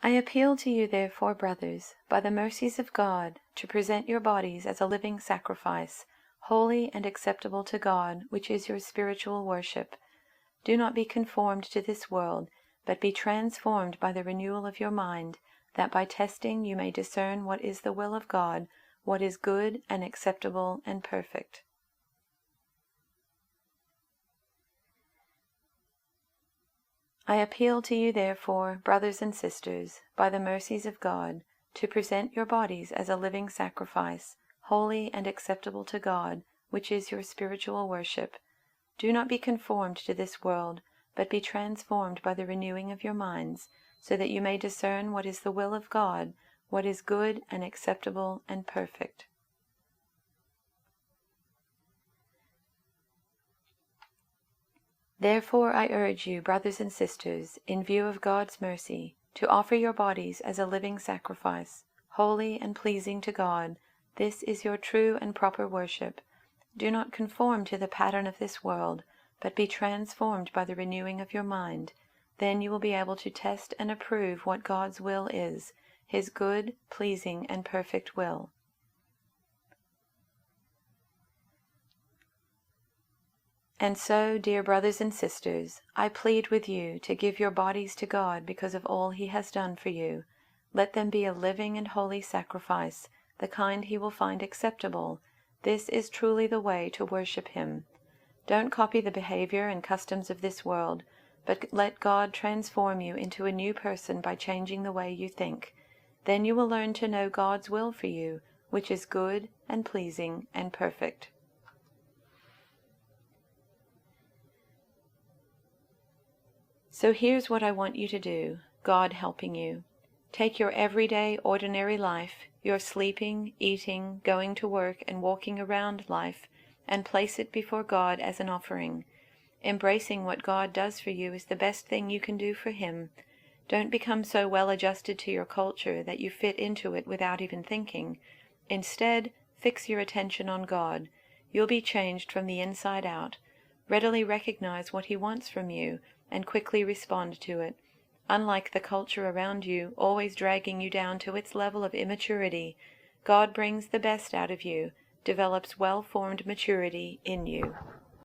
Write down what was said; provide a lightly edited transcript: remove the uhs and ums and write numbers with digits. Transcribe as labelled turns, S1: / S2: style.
S1: I appeal to you, therefore, brothers, by the mercies of God, to present your bodies as a living sacrifice, holy and acceptable to God, which is your spiritual worship. Do not be conformed to this world, but be transformed by the renewal of your mind, that by testing you may discern what is the will of God, what is good and acceptable and perfect. I appeal to you, therefore, brothers and sisters, by the mercies of God, to present your bodies as a living sacrifice, holy and acceptable to God, which is your spiritual worship. Do not be conformed to this world, but be transformed by the renewing of your minds, so that you may discern what is the will of God, what is good and acceptable and perfect. Therefore I urge you, brothers and sisters, in view of God's mercy, to offer your bodies as a living sacrifice, holy and pleasing to God. This is your true and proper worship. Do not conform to the pattern of this world, but be transformed by the renewing of your mind. Then you will be able to test and approve what God's will is, His good, pleasing, and perfect will. And so, dear brothers and sisters, I plead with you to give your bodies to God because of all He has done for you. Let them be a living and holy sacrifice, the kind He will find acceptable. This is truly the way to worship Him. Don't copy the behavior and customs of this world, but let God transform you into a new person by changing the way you think. Then you will learn to know God's will for you, which is good and pleasing and perfect. So here's what I want you to do, God helping you. Take your everyday, ordinary life, your sleeping, eating, going to work, and walking around life, and place it before God as an offering. Embracing what God does for you is the best thing you can do for Him. Don't become so well adjusted to your culture that you fit into it without even thinking. Instead, fix your attention on God. You'll be changed from the inside out. Readily recognize what He wants from you, and quickly respond to it. Unlike the culture around you, always dragging you down to its level of immaturity, God brings the best out of you, develops well-formed maturity in you.